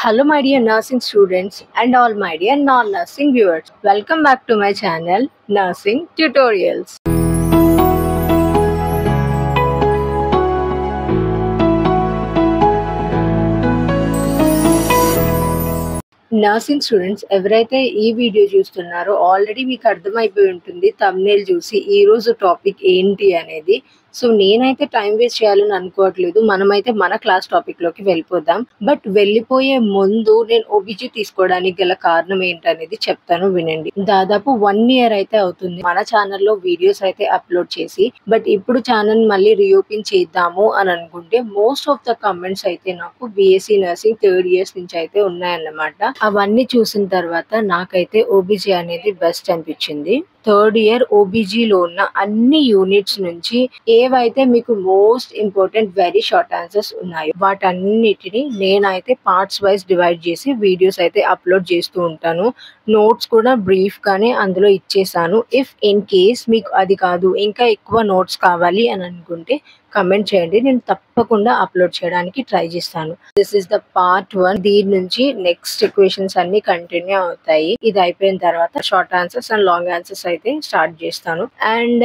Hello, my dear nursing students and all my dear non-nursing viewers. Welcome back to my channel, Nursing Tutorials. Nursing students ఎవరైతే ఈ video చూస్తున్నారో already మీకు అర్థమైపోయి ఉంటుంది thumbnail చూసి ఈ రోజు టాపిక్ ఏంటి అనేది. సో నేనైతే టైం వేస్ట్ చేయాలని అనుకోవట్లేదు, మనమైతే మన క్లాస్ టాపిక్ లోకి వెళ్ళిపోదాం. బట్ వెళ్ళిపోయే ముందు నేను ఓబీజీ తీసుకోవడానికి గల కారణం ఏంటనేది చెప్తాను, వినండి. దాదాపు 1 year అయితే అవుతుంది మన ఛానల్లో వీడియోస్ అయితే అప్లోడ్ చేసి. బట్ ఇప్పుడు ఛానల్ మళ్ళీ రీఓపెన్ చేద్దాము అని అనుకుంటే మోస్ట్ ఆఫ్ ద కమెంట్స్ అయితే నాకు బీఎస్సీ నర్సింగ్ 3rd years నుంచి అయితే ఉన్నాయన్నమాట. అవన్నీ చూసిన తర్వాత నాకైతే ఓబీజీ అనేది బెస్ట్ అనిపించింది. 3rd year ఓబీజీలో ఉన్న అన్ని యూనిట్స్ నుంచి ఏవైతే మీకు most important very short answers ఉన్నాయో వాటన్నిటిని నేనైతే పార్ట్స్ వైజ్ డివైడ్ చేసి వీడియోస్ అయితే అప్లోడ్ చేస్తూ ఉంటాను. నోట్స్ కూడా బ్రీఫ్ గానే అందులో ఇచ్చేసాను. ఇఫ్ ఇన్ కేస్ మీకు అది కాదు ఇంకా ఎక్కువ నోట్స్ కావాలి అని అనుకుంటే కమెంట్ చేయండి, నేను తప్పకుండా అప్లోడ్ చేయడానికి ట్రై చేస్తాను. This is the part 1. దీని నుంచి నెక్స్ట్ ఈక్వేషన్స్ అన్ని కంటిన్యూ అవుతాయి. ఇది అయిపోయిన తర్వాత short answers and long answers అయితే స్టార్ట్ చేస్తాను. అండ్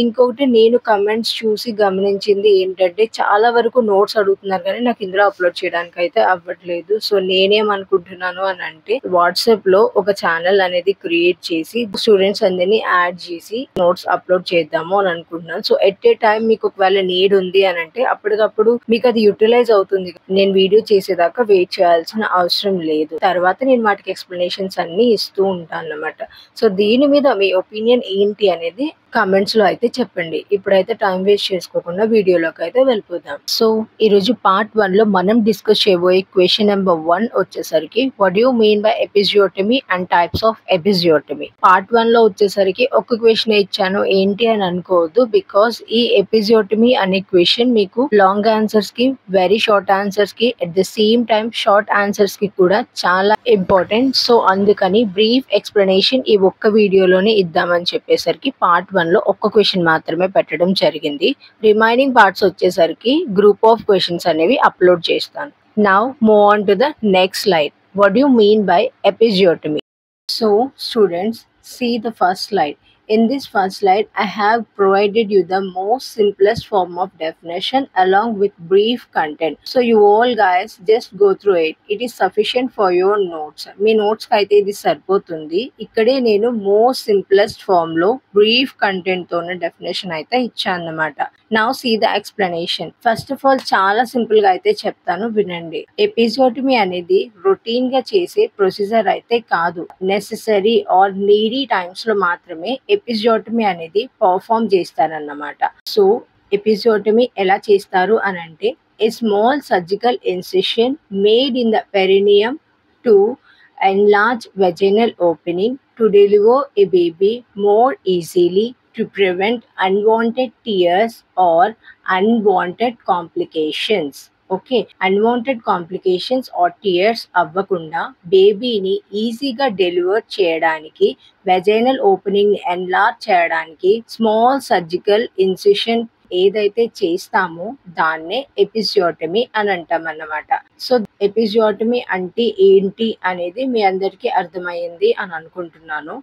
ఇంకొకటి నేను కమెంట్స్ చూసి గమనించింది ఏంటంటే చాలా వరకు నోట్స్ అడుగుతున్నారు కానీ నాకు ఇందులో అప్లోడ్ చేయడానికి అయితే అవ్వట్లేదు. సో నేనేమనుకుంటున్నాను అని అంటే వాట్సాప్ లో ఒక ఛానల్ అనేది క్రియేట్ చేసి స్టూడెంట్స్ అందరినీ యాడ్ చేసి నోట్స్ అప్లోడ్ చేద్దాము అని అనుకుంటున్నాను. సో ఎట్ ఏ టైం మీకు ఒకవేళ నీడ్ ఉంది అని అంటే అప్పటికప్పుడు మీకు అది యూటిలైజ్ అవుతుంది. నేను వీడియో చేసేదాకా వెయిట్ చేయాల్సిన అవసరం లేదు. తర్వాత నేను వాటికి ఎక్స్ప్లెనేషన్స్ అన్ని ఇస్తూ ఉంటాను అన్నమాట. సో దీని మీద మీ ఒపీనియన్ ఏంటి అనేది కమెంట్స్ లో అయితే చెప్పండి. ఇప్పుడైతే టైం వేస్ట్ చేసుకోకుండా వీడియోలోకి అయితే వెళ్ళిపోదాం. సో ఈరోజు పార్ట్ 1 లో మనం డిస్కస్ చేయబోయే క్వశ్చన్ నెంబర్ 1 వచ్చేసరికి what you mean by episiotomy and types of episiotomy. Part 1 లో వచ్చేసరికి ఒక క్వశ్చన్ ఇచ్చాను ఏంటి అని అనుకోవద్దు, బికాస్ ఈ ఎపిజియోటమీ అనే క్వశ్చన్ మీకు లాంగ్ ఆన్సర్స్ కి వెరీ షార్ట్ ఆన్సర్స్ కి at the same time short answers కి కూడా చాలా ఇంపార్టెంట్. సో అందుకని బ్రీఫ్ ఎక్స్ప్లెనేషన్ ఈ ఒక్క వీడియోలోనే ఇద్దామని చెప్పేసరికి పార్ట్ 1 లో ఒక్క క్వశ్చన్ మాత్రమే పెట్టడం జరిగింది. రిమైనింగ్ పార్ట్స్ వచ్చేసరికి గ్రూప్ ఆఫ్ క్వశ్చన్స్ అనేవి అప్లోడ్ చేస్తాను. Now move on to the next slide. What you mean by episiotomy? So students, see the first slide. In this first slide, I have provided you the most simplest form of definition along with brief content. So you all guys just go through it. It is sufficient for your notes. మీ notes కి అయితే ఇది సరిపోతుంది. ఇక్కడే నేను most simplest form లో brief content తోనే definition అయితే ఇచ్చాను అన్నమాట. Now see the explanation. First of all చాలా సింపుల్ గా అయితే చెప్తాను, వినండి. ఎపిజోటమీ అనేది రొటీన్ గా చేసే ప్రొసీజర్ అయితే కాదు. నెసెసరీ ఆర్ నీడీ టైమ్స్ లో మాత్రమే ఎపిజోటమీ అనేది పర్ఫామ్ చేస్తారన్నమాట. సో ఎపిజోటమీ ఎలా చేస్తారు అని అంటే a small surgical incision made in the perineum to enlarge vaginal opening to deliver a baby more easily, to prevent unwanted tears or unwanted complications. Okay, unwanted complications or tears అవ్వకుండా బేబీని ఈజీగా deliver చేయడానికి, vaginal opening ని enlarge చేయడానికి small surgical incision ఏదైతే చేస్తామో దాన్నే ఎపిజియోటమీ అని అంటాం అన్నమాట. సో ఎపిజియోటమీ అంటే ఏంటి అనేది మీ అందరికీ అర్థమైంది అని అనుకుంటున్నాను.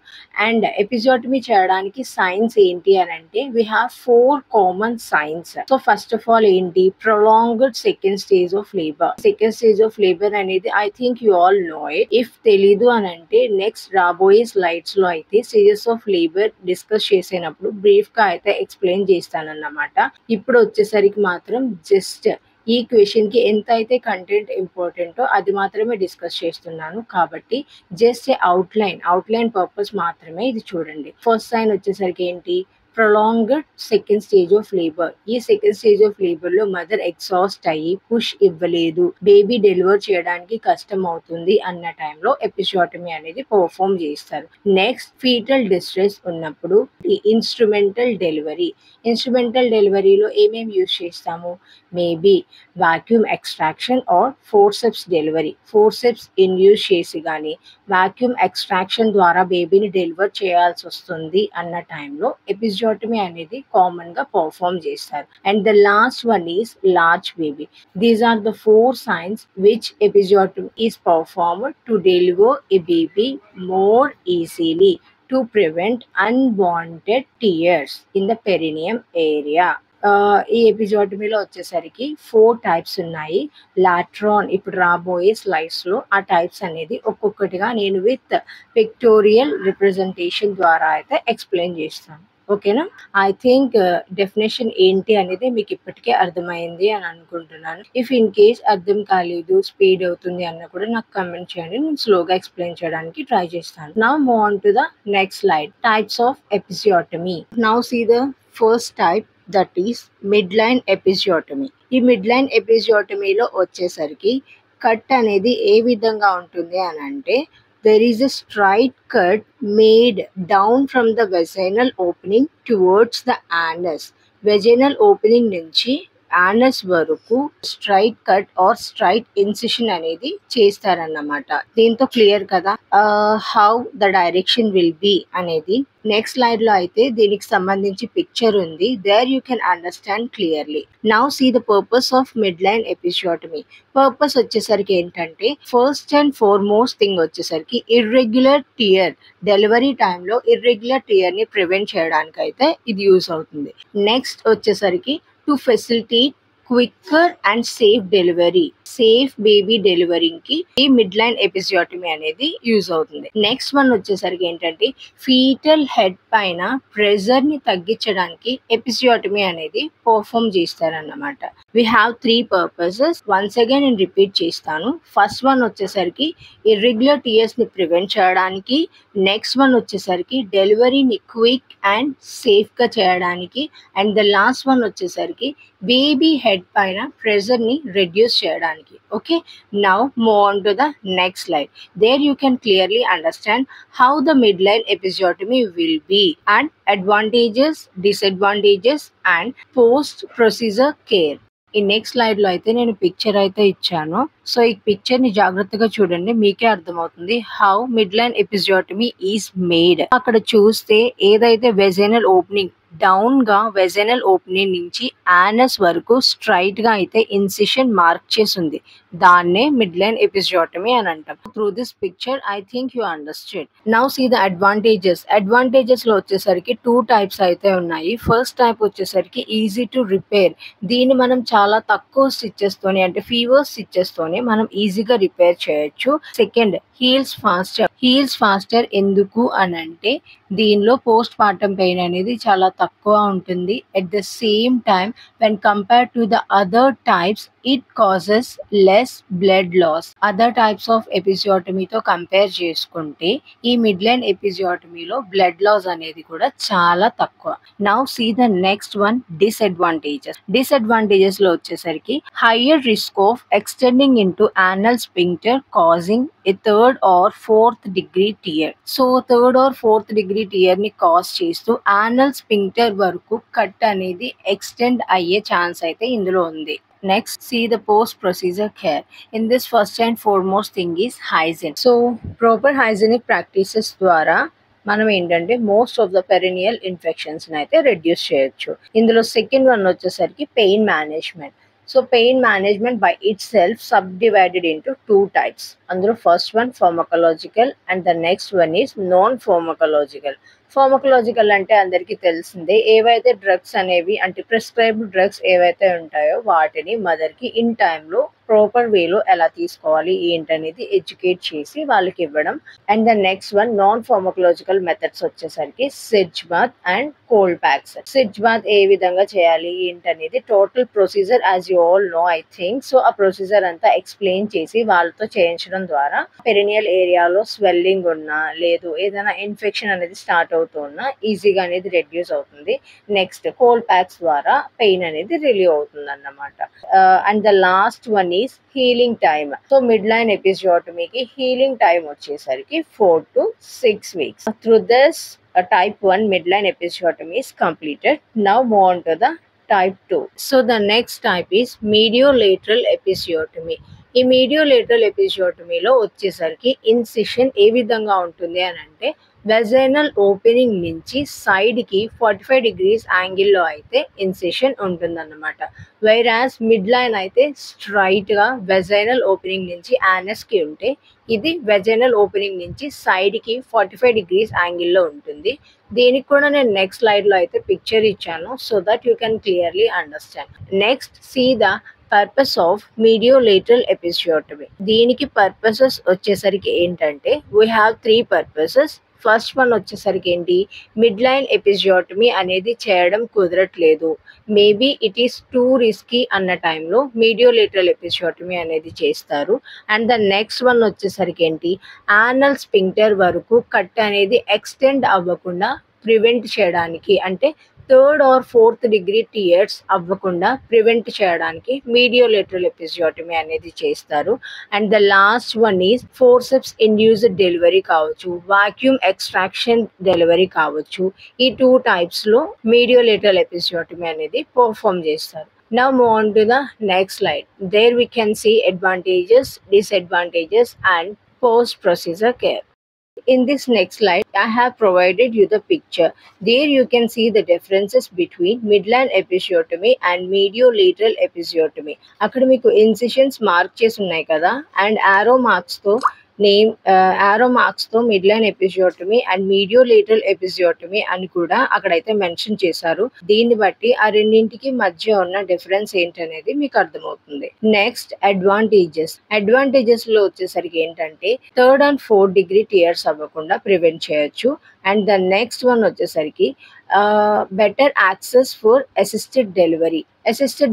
అండ్ ఎపిజియోటమీ చేయడానికి సైన్స్ ఏంటి అని అంటే we have 4 common signs. So first of all ఏంటి, prolonged second stage of labour. Second stage of labour అనేది I think you all know it. If తెలీదు అని అంటే నెక్స్ట్ రాబోయే స్లైడ్స్ లో అయితే స్టేజెస్ ఆఫ్ లేబర్ డిస్కస్ చేసినప్పుడు బ్రీఫ్ గా అయితే ఎక్స్ప్లెయిన్ చేస్తానన్నమాట. ఇప్పుడు వచ్చేసరికి మాత్రం జస్ట్ ఈ క్వశ్చన్ కి ఎంత అయితే కంటెంట్ ఇంపార్టెంటో అది మాత్రమే డిస్కస్ చేస్తున్నాను. కాబట్టి జస్ట్ అవుట్లైన్ పర్పస్ మాత్రమే ఇది చూడండి. ఫస్ట్ సైన్ వచ్చేసరికి ఏంటి, prolonged second stage of labour. ఈ సెకండ్ స్టేజ్ ఆఫ్ లేబర్ లో మదర్ ఎగ్జాస్ట్ అయ్యి పుష్ ఇవ్వలేదు, బేబీ డెలివర్ చేయడానికి కష్టం అవుతుంది అన్న టైంలో ఎపిజియోటమీ అనేది పర్ఫామ్ చేస్తారు. నెక్స్ట్ ఫీటల్ డిస్ట్రెస్ ఉన్నప్పుడు ఈ ఇన్స్ట్రుమెంటల్ డెలివరీలో ఏమేమి యూజ్ చేస్తాము, maybe vacuum extraction or forceps delivery. Forceps induce చేసి కానీ వాక్యూమ్ ఎక్స్ట్రాక్షన్ ద్వారా బేబీని డెలివర్ చేయాల్సి వస్తుంది అన్న టైంలో ఎపిజియోటమీ ఎపిజోటమీ అనేది కామన్ గా పర్ఫామ్ చేస్తారు. And the last one is large baby. These are the 4 signs which episiotomy is performed to deliver a baby more easily to prevent unwanted tears in the perineum area. ఈ ఎపిజోటమీలో వచ్చేసరికి 4 types ఉన్నాయి. లాట్రాన్ ఇప్పుడు రాబోయే slides లో ఆ types అనేది ఒక్కొక్కటిగా నేను విత్ పిక్టోరియల్ రిప్రజెంటేషన్ ద్వారా అయితే ఎక్స్ప్లెయిన్ చేస్తాను. ఓకేనా? ఐ థింక్ డెఫినేషన్ ఏంటి అనేది మీకు ఇప్పటికే అర్థమైంది అని అనుకుంటున్నాను. ఇఫ్ ఇన్ కేస్ అర్థం కాలేదు, స్పీడ్ అవుతుంది అన్న కూడా నాకు కమెంట్ చేయండి, నేను స్లోగా ఎక్స్ప్లెయిన్ చేయడానికి ట్రై చేస్తాను. Now move on to the next slide, types of episiotomy. Now see the first type, that is mid line episiotomy. ఈ మిడ్ లైన్ ఎపిసియోటమీలో వచ్చేసరికి కట్ అనేది ఏ విధంగా ఉంటుంది అని అంటే, there is a straight cut made down from the vaginal opening towards the anus. Vaginal opening నుంచి anus వరకు straight cut or straight incision అనేది చేస్తారన్నమాట. దీంతో క్లియర్ కదా how the direction will be అనేది. నెక్స్ట్ స్లైడ్ లో అయితే దీనికి సంబంధించి పిక్చర్ ఉంది, there you can understand clearly. Now see the purpose of mid line episiotomy. Purpose వచ్చేసరికి ఏంటంటే, ఫస్ట్ అండ్ ఫార్మోస్ట్ థింగ్ వచ్చేసరికి ఇర్రెగ్యులర్ టియర్, డెలివరీ టైంలో ఇర్రెగ్యులర్ టియర్ ని ప్రివెంట్ చేయడానికి అయితే ఇది యూస్ అవుతుంది. నెక్స్ట్ వచ్చేసరికి to facilitate quicker and safe delivery, safe baby డెలివరీకి ఈ మిడ్ లైన్ ఎపిసియోటమీ అనేది యూజ్ అవుతుంది. నెక్స్ట్ వన్ వచ్చేసరికి ఏంటంటే, ఫీటల్ హెడ్ పైన ప్రెజర్ ని తగ్గించడానికి ఎపిసియోటమీ అనేది పర్ఫామ్ చేస్తారన్నమాట. We have 3 purposes. Once again నేను రిపీట్ చేస్తాను. ఫస్ట్ వన్ వచ్చేసరికి ఇర్రెగ్యులర్ టియర్స్ ని ప్రివెంట్ చేయడానికి, నెక్స్ట్ వన్ వచ్చేసరికి డెలివరీని క్విక్ అండ్ సేఫ్ గా చేయడానికి, అండ్ ద లాస్ట్ వన్ వచ్చేసరికి బేబీ హెడ్ పైన ప్రెజర్ ని రెడ్యూస్ చేయడానికి. Okay, now move on to the next slide. There you can clearly understand how the midline episiotomy will be and advantages, disadvantages and post procedure care. ఈ next slide లో అయితే నేను picture అయితే ఇచ్చాను. So ఈ picture ని జాగ్రత్తగా చూడండి, మీకే అర్థమవుతుంది how mid line episiotomy is made. అక్కడ చూస్తే ఏదైతే వెజైనల్ ఓపెనింగ్ డౌన్ గా వెజైనల్ ఓపెనింగ్ నుంచి యానస్ వరకు స్ట్రైట్ గా అయితే ఇన్సిషన్ మార్క్ చేసి ఉంది, దాన్నే మిడ్ లైన్ ఎపిసియోటమీ అని అంటాం. Through this picture I think you understand. Now see the advantages. Advantages లో వచ్చేసరికి 2 types అయితే ఉన్నాయి. ఫస్ట్ టైప్ వచ్చేసరికి ఈజీ టు రిపేర్. దీన్ని మనం చాలా తక్కువ స్టిచెస్ తోని, అంటే ఫీవర్ స్టిచెస్ తోని మనం ఈజీగా రిపేర్ చేయొచ్చు. Second, heals faster. Heals faster ఎందుకు అని అంటే, దీనిలో పోస్ట్ పార్టమ్ పెయిన్ అనేది చాలా తక్కువ ఉంటుంది. At the same time when compare to the other types it causes less blood loss. Other types of ఎపిసియోటమీతో కంపేర్ చేసుకుంటే ఈ మిడ్ లైన్ ఎపిసియోటమీలో బ్లడ్ లాస్ అనేది కూడా చాలా తక్కువ. Now see the next one, disadvantages. Disadvantages లో వచ్చేసరికి higher risk of extending into anal sphincter causing a 3rd or 4th degree tear. సో 3rd or 4th degree tear ని కాజ్ చేస్తూ యానల్ స్పింక్టర్ వరకు కట్ అనేది ఎక్స్టెండ్ అయ్యే chance అయితే ఇందులో ఉంది. Next, see the post-procedure care. In this, first and foremost thing is hygiene. So, proper hygienic practices ద్వారా మనం ఏంటంటే most of the perineal infections అయితే రెడ్యూస్ చేయొచ్చు. ఇందులో సెకండ్ వన్ వచ్చేసరికి pain management. So pain management by it self sub divided into 2 types. అందులో first one pharmacological and the next one is non pharmacological. Pharmacological అంటే అందరికీ తెలిసిందే, ఏవైతే drugs అనేవి అంటే ప్రిస్క్రైబ్డ్ డ్రగ్స్ ఏవైతే ఉంటాయో వాటిని మదర్కి ఇన్ టైంలో ప్రాపర్ వేలో ఎలా తీసుకోవాలి ఏంటనేది ఎడ్యుకేట్ చేసి వాళ్ళకి ఇవ్వడం. And the next one non pharmacological methods వచ్చేసరికి sitz bath and cold packs. Sitz bath ఏ విధంగా చేయాలి ఏంటనేది total procedure as you all know I think. So ఆ ప్రొసీజర్ అంతా ఎక్స్ప్లెయిన్ చేసి వాళ్ళతో చేయించడం ద్వారా పెరినియల్ ఏరియాలో స్వెల్లింగ్ ఉన్నా లేదు ఏదైనా ఇన్ఫెక్షన్ అనేది స్టార్ట్ అవుతున్నా ఈజీగా అనేది రెడ్యూస్ అవుతుంది. నెక్స్ట్ కోల్డ్ ప్యాక్స్ ద్వారా పెయిన్ అనేది రిలీవ్ అవుతుంది అన్నమాట. And the last one is healing time. So mid line ఎపిసియోటమీకి హీలింగ్ టైం వచ్చేసరికి 4 to 6 weeks. Through this, type 1 midline episiotomy is completed. Now move on to the type 2. So the next type is mediolateral episiotomy. ఈ మీడియో lateral ఎపిసియోటమీలో వచ్చేసరికి incision ఏ విధంగా ఉంటుంది అని అంటే vaginal opening నుంచి సైడ్కి 45 degrees యాంగిల్లో అయితే ఇన్సిషన్ ఉంటుందన్నమాట. వైరాస్ మిడ్ లైన్ అయితే స్ట్రైట్గా వెజైనల్ ఓపెనింగ్ నుంచి యానస్కి ఉంటే ఇది వెజైనల్ ఓపెనింగ్ నుంచి సైడ్కి 45 degrees యాంగిల్లో ఉంటుంది. దీనికి కూడా నేను నెక్స్ట్ స్లైడ్లో అయితే పిక్చర్ ఇచ్చాను so that you can clearly understand. Next see the purpose of mediolateral episiotomy. దీనికి పర్పసెస్ వచ్చేసరికి ఏంటంటే we have 3 purposes. First one వచ్చేసరికి ఏంటి, మిడ్ లైన్ ఎపిసియోటమీ అనేది చేయడం కుదరట్లేదు, maybe it is too risky అన్న టైంలో మీడియోలేటరల్ ఎపిసియోటమీ అనేది చేస్తారు. అండ్ ద నెక్స్ట్ వన్ వచ్చేసరికి ఏంటి, యానల్ స్పింక్టర్ వరకు కట్ అనేది ఎక్స్టెండ్ అవ్వకుండా ప్రివెంట్ చేయడానికి, అంటే 3rd or 4th degree tears అవ్వకుండా ప్రివెంట్ చేయడానికి మీడియోలేటరల్ ఎపిసియోటమీ అనేది చేస్తారు. And the last one is forceps induced delivery కావచ్చు, వాక్యూమ్ ఎక్స్ట్రాక్షన్ డెలివరీ కావచ్చు. ఈ 2 టైప్స్లో మీడియోలేటరల్ ఎపిసియోటమీ అనేది పర్ఫామ్ చేస్తారు. Now move on to the next slide. There we can see advantages, disadvantages and post-procedure care. In this next slide, I have provided you the picture. There you can see the differences between midline episiotomy and mediolateral episiotomy. అక్కడ మీకు incisions mark చేసి ఉన్నాయి కదా, and ఆరో మార్క్స్తో midline episiotomy and మీడియోలేటరల్ episiotomy అని కూడా అక్కడైతే mention చేశారు. దీన్ని బట్టి ఆ రెండింటికి మధ్య ఉన్న డిఫరెన్స్ ఏంటనేది మీకు అర్థమవుతుంది. నెక్స్ట్ అడ్వాంటేజెస్ లో వచ్చేసరికి ఏంటంటే 3rd and 4th degree tears అవ్వకుండా ప్రివెంట్ చేయొచ్చు. అండ్ ద నెక్స్ట్ వన్ వచ్చేసరికి better access for assisted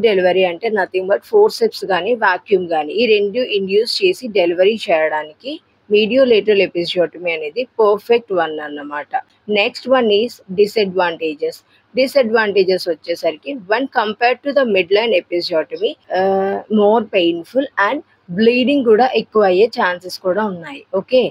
delivery అంటే నథింగ్ బట్ ఫోర్సెప్స్ కానీ వాక్యూమ్ కానీ ఈ రెండు ఇండ్యూస్ చేసి డెలివరీ చేయడానికి మీడియోలేటరల్ ఎపిసియోటమీ అనేది పర్ఫెక్ట్ వన్ అన్నమాట. నెక్స్ట్ వన్ ఈస్ డిసడ్వాంటేజెస్ వచ్చేసరికి one compared to the mid line episiotomy more painful and bleeding కూడా ఎక్కువ అయ్యే ఛాన్సెస్ కూడా ఉన్నాయి. ఓకే,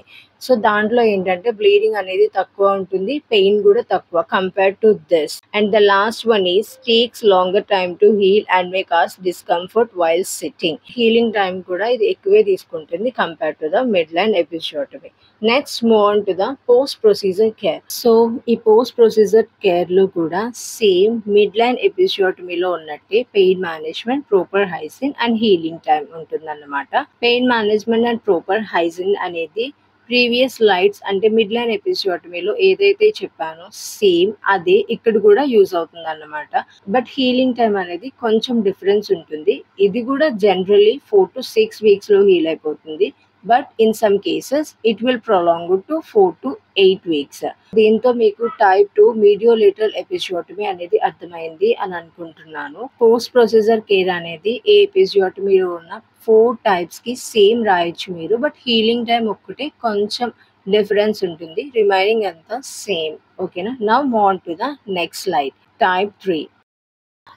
సో దాంట్లో ఏంటంటే బ్లీడింగ్ అనేది తక్కువ ఉంటుంది, పెయిన్ కూడా తక్కువ compared to this. And the last one is takes longer time to heal and may cause discomfort while sitting. Healing time కూడా ఇది ఎక్కువే తీసుకుంటుంది compared to the mid line episiotomy. Next move on to the post procedure care. So ఈ post procedure care లో కూడా same mid line ఎపిసియోటమీలో ఉన్నట్టే pain management, proper hygiene and healing time ఉంటుందన్నమాట. Pain management and proper hygiene అనేది previous slides అంటే mid line ఎపిసియోటమీలో ఏదైతే చెప్పానో సేమ్ అదే ఇక్కడ కూడా యూజ్ అవుతుంది అన్నమాట. బట్ హీలింగ్ టైం అనేది కొంచెం డిఫరెన్స్ ఉంటుంది. ఇది కూడా జనరల్లీ 4 to 6 weeks లో హీల్ అయిపోతుంది. But in some cases it will prolong to 4 to 8 weeks. దీంతో మీకు టైప్ 2 మీడియోలేటరల్ ఎపిసియోటమీ అనేది అర్థమైంది అని అనుకుంటున్నాను. పోస్ట్ ప్రొసీజర్ కేర్ అనేది ఏ ఎపిసియోటమీలో ఉన్న 4 types కి సేమ్ రాయొచ్చు మీరు, బట్ హీలింగ్ టైం ఒక్కటే కొంచెం డిఫరెన్స్ ఉంటుంది, రిమైనింగ్ అంతా సేమ్. ఓకేనా, now move on to the next slide. Type 3.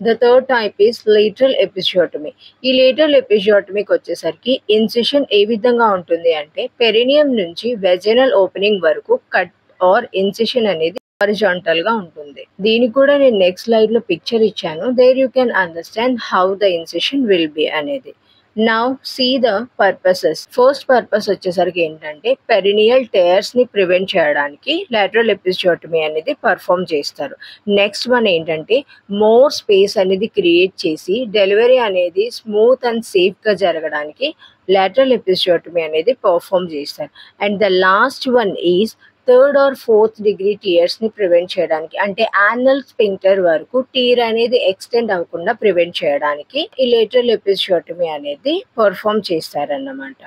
The third type is lateral episiotomy. ఈ లేటరల్ ఎపిసియోటమీకి వచ్చేసరికి ఇన్సిషన్ ఏ విధంగా ఉంటుంది అంటే పెరినియం నుంచి వెజైనల్ ఓపెనింగ్ వరకు కట్ ఆర్ ఇన్సిషన్ అనేది హారిజాంటల్ గా ఉంటుంది. దీనికి కూడా నేను నెక్స్ట్ స్లైడ్ లో పిక్చర్ ఇచ్చాను. There you can understand how the incision will be అనేది. Now see the purposes. First purpose వచ్చేసరికి ఏంటంటే పెరినియల్ టేర్స్ ని ప్రివెంట్ చేయడానికి లాటరల్ ఎపిసియోటమీ అనేది పర్ఫామ్ చేస్తారు. నెక్స్ట్ వన్ ఏంటంటే మోర్ స్పేస్ అనేది క్రియేట్ చేసి డెలివరీ అనేది స్మూత్ అండ్ సేఫ్ గా జరగడానికి లాటరల్ ఎపిసియోటమీ అనేది పర్ఫామ్ చేస్తారు. And the last one is 3rd or 4th degree tears ని ప్రివెంట్ చేయడానికి, అంటే యానల్ స్పింక్టర్ వరకు టీర్ అనేది ఎక్స్టెండ్ అవ్వకుండా ప్రివెంట్ చేయడానికి ఈ లేటరల్ ఎపిసియోటమీ అనేది పర్ఫామ్ చేస్తారన్నమాట.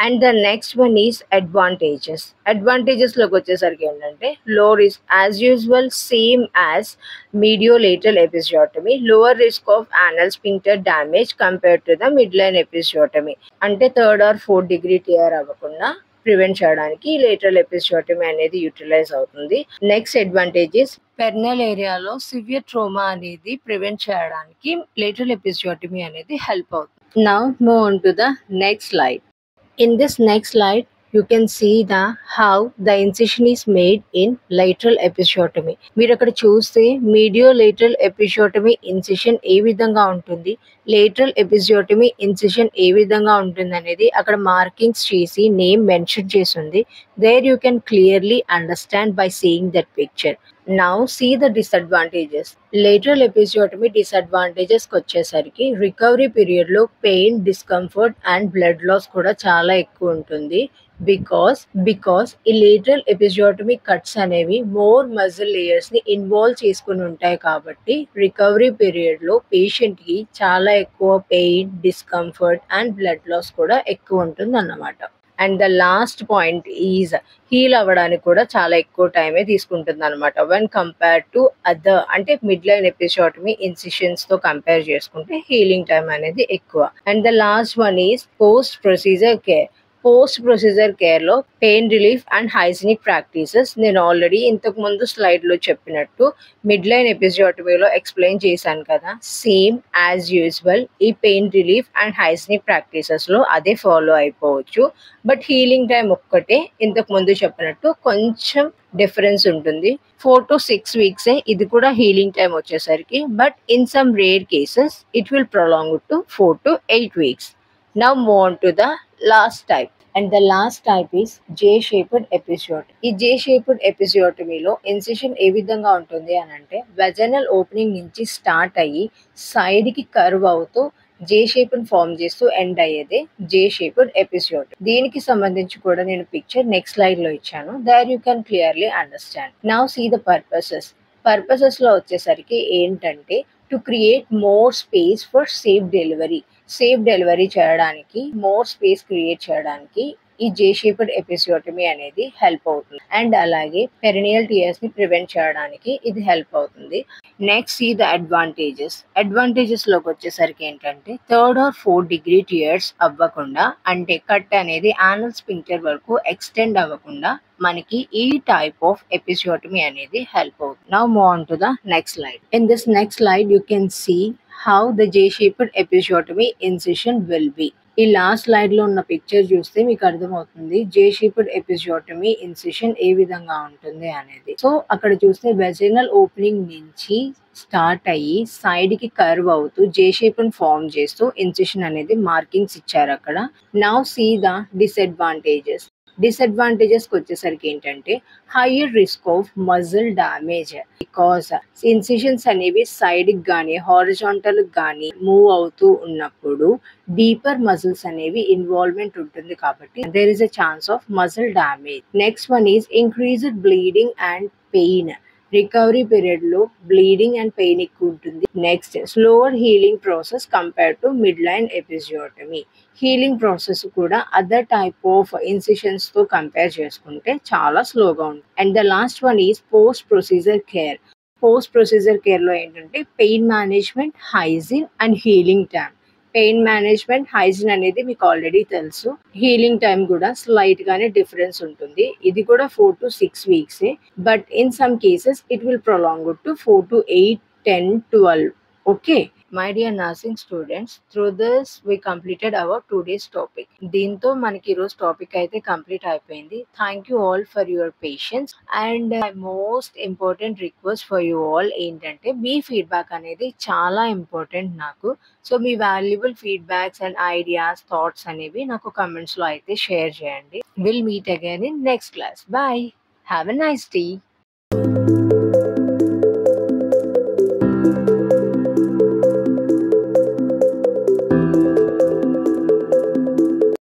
And the next one is advantages లోకి వచ్చేసరికి ఏంటంటే లో risk as usual same as మీడియోలేటరల్ episiotomy, lower risk of anal sphincter damage compared to the mid line episiotomy, అంటే 3rd or 4th degree tear అవ్వకుండా prevent చేయడానికి lateral episiotomy అనేది utilize అవుతుంది. Next advantages perineal ఏరియాలో సివియర్ ట్రోమా అనేది prevent చేయడానికి lateral episiotomy అనేది help అవుతుంది. Now move on to the next slide. In this next slide, you can see the how the incision is made in lateral episiotomy. మీరు అక్కడ చూస్తే mediolateral episiotomy incision ఏ విధంగా ఉంటుంది, lateral episiotomy incision ఏ విధంగా ఉంటుంది అనేది అక్కడ మార్కింగ్స్ చేసి నేమ్ మెన్షన్ చేసి ఉంది. There you can clearly understand by seeing that picture. Now see the disadvantages. Lateral episiotomy disadvantages వచ్చేసరికి రికవరీ పీరియడ్ లో pain, discomfort and blood loss కూడా చాలా ఎక్కువ ఉంటుంది. బికాస్ ఈ లేటరల్ ఎపిజియోటమీ కట్స్ అనేవి మోర్ మజిల్ లేయర్స్ ని ఇన్వాల్వ్ చేసుకుని ఉంటాయి కాబట్టి రికవరీ పీరియడ్ లో పేషెంట్ కి చాలా ఎక్కువ pain, discomfort and blood loss కూడా ఎక్కువ ఉంటుంది అన్నమాట. And the last point is heal అవ్వడానికి కూడా చాలా ఎక్కువ టైమే తీసుకుంటుంది అనమాట వెన్ కంపేర్ టు అదర్, అంటే మిడ్ లైన్ ఎపిసోటమీ ఇన్సిషన్స్ తో కంపేర్ చేసుకుంటే హీలింగ్ టైం అనేది ఎక్కువ. And the last one is post procedure care. Post procedure కేర్లో pain relief and hygienic practices నేను ఆల్రెడీ ఇంతకు ముందు స్లైడ్లో చెప్పినట్టు మిడ్ లైన్ ఎపిజియోటమీలో ఎక్స్ప్లెయిన్ చేశాను కదా, సేమ్ యాజ్ యూజువల్ ఈ పెయిన్ రిలీఫ్ అండ్ హైజీనిక్ ప్రాక్టీసెస్లో అదే ఫాలో అయిపోవచ్చు. బట్ హీలింగ్ టైం ఒక్కటే ఇంతకు ముందు చెప్పినట్టు కొంచెం డిఫరెన్స్ ఉంటుంది. 4 to 6 weeks ఇది కూడా హీలింగ్ టైం వచ్చేసరికి, but in some rare cases it will prolong to 4 to 8 weeks. Now move on to the last type. And the last type is J-shaped episiotomy. ఈ J-shaped episiotomyలో ఇన్సిషన్ ఏ విధంగా ఉంటుంది అని అంటే vaginal opening నుంచి start అయ్యి సైడ్కి కర్వ్ అవుతూ జే షేప్ని ఫామ్ చేస్తూ ఎండ్ అయ్యేదే జే షేప్డ్ ఎపిసోడ్. దీనికి సంబంధించి కూడా నేను పిక్చర్ నెక్స్ట్ స్లైడ్ లో ఇచ్చాను. There you can clearly understand. Now see the purposes లో వచ్చేసరికి ఏంటంటే to create more space for safe delivery చేయడానికి, మోర్ స్పేస్ క్రియేట్ చేయడానికి ఈ జే షేప్డ్ ఎపిసియోటమీ అనేది హెల్ప్ అవుతుంది. అండ్ అలాగే పెరినియల్ టియర్స్ ని ప్రివెంట్ చేయడానికి ఇది హెల్ప్ అవుతుంది. నెక్స్ట్ ఈ ద అడ్వాంటేజెస్ లోకి వచ్చేసరికి ఏంటంటే 3rd or 4th degree tears అవ్వకుండా, అంటే కట్ అనేది యానల్ స్పింక్టర్ వరకు ఎక్స్టెండ్ అవ్వకుండా మనకి ఈ టైప్ ఆఫ్ ఎపిసియోటమీ అనేది హెల్ప్ అవుతుంది. Now move on to the next slide. In this next slide you can see how the J-shaped episiotomy incision will be. ఈ లాస్ట్ స్లైడ్ లో ఉన్న పిక్చర్ చూస్తే మీకు అర్థమవుతుంది J-shaped episiotomy incision ఏ విధంగా ఉంటుంది అనేది. సో అక్కడ చూస్తే వెజినల్ ఓపెనింగ్ నుంచి స్టార్ట్ అయ్యి సైడ్ కి కర్వ్ అవుతూ జే షేప్ ఫామ్ చేస్తూ ఇన్సిషన్ అనేది మార్కింగ్స్ ఇచ్చారు అక్కడ. నౌ సీ ద డిసడ్వాంటేజెస్కి వచ్చేసరికి ఏంటంటే hire risk of muscle damage, because incisions అనేవి సైడ్కి కానీ హారిజాంటల్ కానీ మూవ్ అవుతూ ఉన్నప్పుడు డీపర్ మజిల్స్ అనేవి ఇన్వాల్వ్మెంట్ ఉంటుంది కాబట్టి there is a chance of muscle damage. Next one is increased bleeding and pain. Recovery period లో బ్లీడింగ్ అండ్ పెయిన్ ఎక్కువ ఉంటుంది. Next slower healing process compare to mid line episiotomy. Healing process కూడా other type of incisions తో compare చేసుకుంటే చాలా స్లోగా ఉంటుంది. And the last one is post procedure care లో ఏంటంటే pain management, hygiene and healing time. Pain management, hygiene అనేది మీకు ఆల్రెడీ తెలుసు. హీలింగ్ టైం కూడా స్లైట్ గానే డిఫరెన్స్ ఉంటుంది. ఇది కూడా 4 to 6 weeks, but in some cases it will prolong to 4 to 8, 10, 12. Okay, my dear nursing students, through this we completed our today's topic. దీంతో మనకి ఈరోజు టాపిక్ అయితే కంప్లీట్ అయిపోయింది. Thank you all for your patience. And my most important request for you all ఏంటంటే మీ feedback అనేది చాలా important నాకు. సో మీ valuable feedbacks and ideas, thoughts అనేవి నాకు కమెంట్స్లో అయితే షేర్ చేయండి. Will meet again in next class. Bye. Have a nice day.